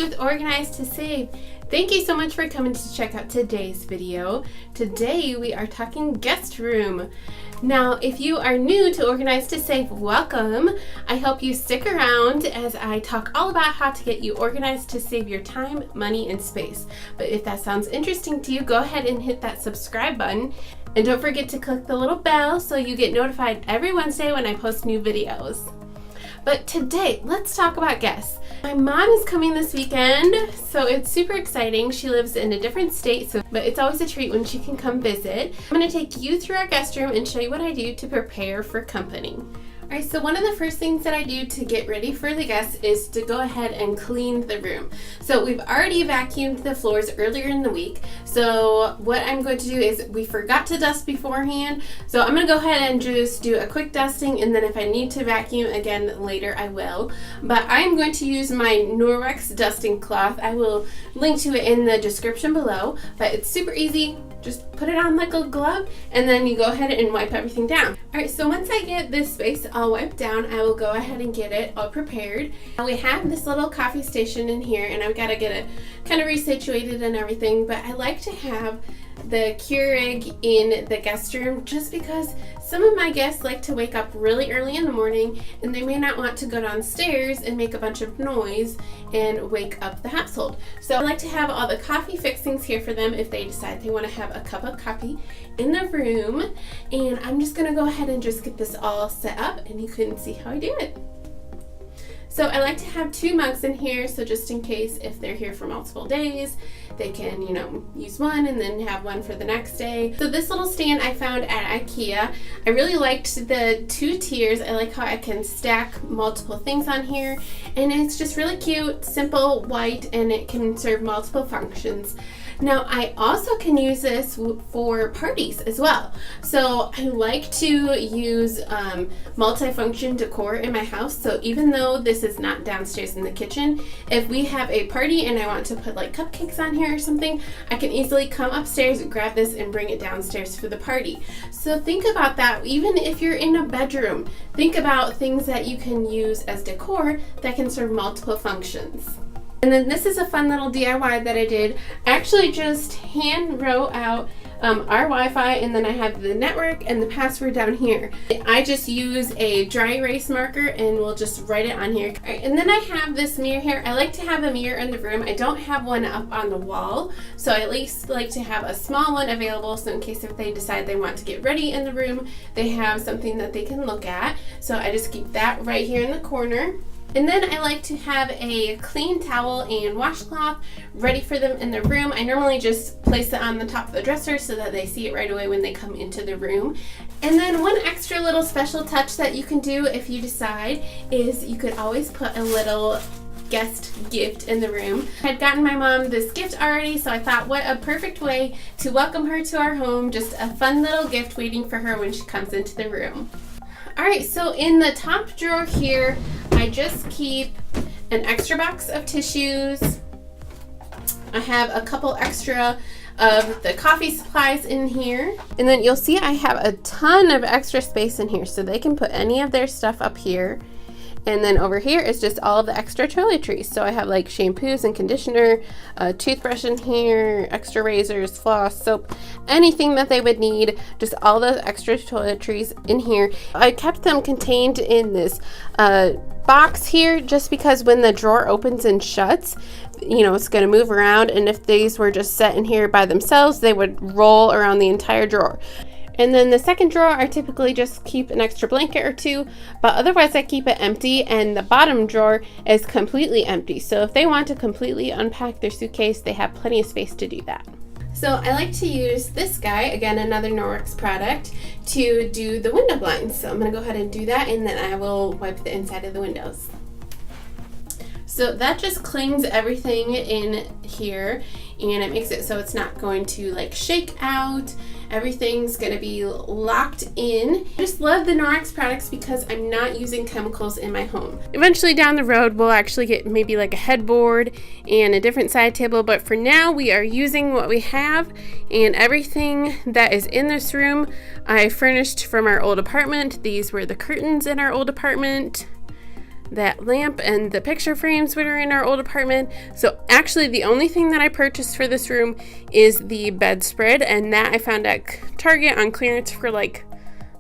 you with Organize to Save. Thank you so much for coming to check out today's video. Today we are talking guest room. Now, if you are new to Organize to Save, welcome. I hope you stick around as I talk all about how to get you organized to save your time, money, and space. But if that sounds interesting to you, go ahead and hit that subscribe button. And don't forget to click the little bell so you get notified every Wednesday when I post new videos. But today, let's talk about guests. My mom is coming this weekend, so it's super exciting. She lives in a different state, but it's always a treat when she can come visit. I'm going to take you through our guest room and show you what I do to prepare for company. Alright, so one of the first things that I do to get ready for the guests is to go ahead and clean the room. So we've already vacuumed the floors earlier in the week. So what I'm going to do is, we forgot to dust beforehand. So I'm going to go ahead and just do a quick dusting, and then if I need to vacuum again later, I will. But I'm going to use my Norwex dusting cloth. I will link to it in the description below, but it's super easy. Just put it on like a glove, and then you go ahead and wipe everything down. Alright, so once I get this space all wiped down, I will go ahead and get it all prepared. Now we have this little coffee station in here, and I've got to get it kind of resituated and everything, but I like to have the Keurig in the guest room just because some of my guests like to wake up really early in the morning, and they may not want to go downstairs and make a bunch of noise and wake up the household. So I like to have all the coffee fixings here for them if they decide they want to have a cup of coffee in the room. And I'm just gonna go ahead and just get this all set up, and you can see how I do it. So I like to have 2 mugs in here, so just in case if they're here for multiple days, they can, use one and then have one for the next day. So this little stand I found at IKEA. I really liked the 2 tiers. I like how I can stack multiple things on here, and it's just really cute, simple, white, and it can serve multiple functions. Now, I also can use this for parties as well. So I like to use multifunction decor in my house. So even though this is not downstairs in the kitchen, if we have a party and I want to put like cupcakes on here or something, I can easily come upstairs, grab this, and bring it downstairs for the party. So think about that. Even if you're in a bedroom, think about things that you can use as decor that can serve multiple functions. And then this is a fun little DIY that I did. I actually just hand wrote out our Wi-Fi, and then I have the network and the password down here. I just use a dry erase marker and we'll just write it on here. All right, and then I have this mirror here. I like to have a mirror in the room. I don't have one up on the wall, so I at least like to have a small one available, so in case if they decide they want to get ready in the room, they have something that they can look at. So I just keep that right here in the corner. And then I like to have a clean towel and washcloth ready for them in the room. I normally just place it on the top of the dresser so that they see it right away when they come into the room. And then one extra little special touch that you can do if you decide is you could always put a little guest gift in the room. I'd gotten my mom this gift already, so I thought, what a perfect way to welcome her to our home. Just a fun little gift waiting for her when she comes into the room. Alright, so in the top drawer here, I just keep an extra box of tissues. I have a couple extra of the coffee supplies in here. And then you'll see I have a ton of extra space in here, so they can put any of their stuff up here. And then over here is just all of the extra toiletries. So I have like shampoos and conditioner, a toothbrush in here, extra razors, floss, soap, anything that they would need, just all those extra toiletries in here. I kept them contained in this box here just because when the drawer opens and shuts, it's going to move around, and if these were just set in here by themselves, they would roll around the entire drawer. And then the second drawer, I typically just keep an extra blanket or 2, but otherwise I keep it empty, and the bottom drawer is completely empty. So if they want to completely unpack their suitcase, they have plenty of space to do that. So I like to use this guy, again another Norwex product, to do the window blinds. So I'm going to go ahead and do that, and then I will wipe the inside of the windows. So that just clings everything in here, and it makes it so it's not going to like shake out. Everything's going to be locked in. I just love the Norwex products because I'm not using chemicals in my home. Eventually down the road we'll actually get maybe like a headboard and a different side table, but for now we are using what we have, and everything that is in this room I furnished from our old apartment. These were the curtains in our old apartment. that lamp and the picture frames that are in our old apartment. So actually the only thing that I purchased for this room is the bedspread, and that I found at Target on clearance for like,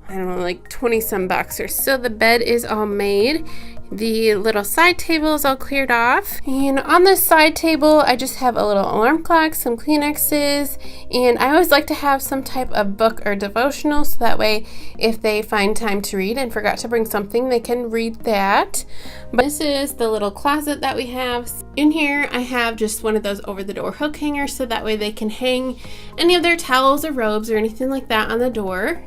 I don't know, like 20 some bucks or so. The bed is all made. The little side table is all cleared off. And on this side table, I just have a little alarm clock, some Kleenexes, and I always like to have some type of book or devotional, so that way if they find time to read and forgot to bring something, they can read that. But this is the little closet that we have. In here, I have just one of those over-the-door hook hangers, so that way they can hang any of their towels or robes or anything like that on the door.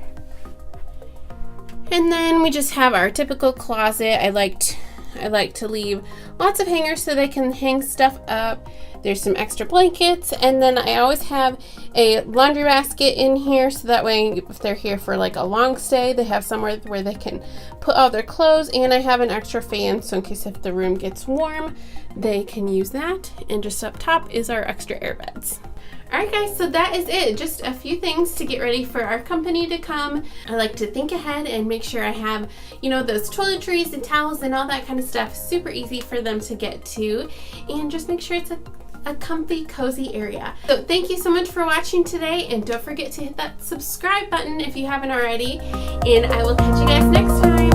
And then we just have our typical closet. I like to leave lots of hangers so they can hang stuff up. There's some extra blankets, and then I always have a laundry basket in here, so that way if they're here for like a long stay, they have somewhere where they can put all their clothes. And I have an extra fan, so in case if the room gets warm, they can use that. And just up top is our extra air beds. Alright guys, so that is it. Just a few things to get ready for our company to come. I like to think ahead and make sure I have, you know, those toiletries and towels and all that kind of stuff super easy for them to get to, and just make sure it's a comfy, cozy area. So thank you so much for watching today, and don't forget to hit that subscribe button if you haven't already, and I will catch you guys next time.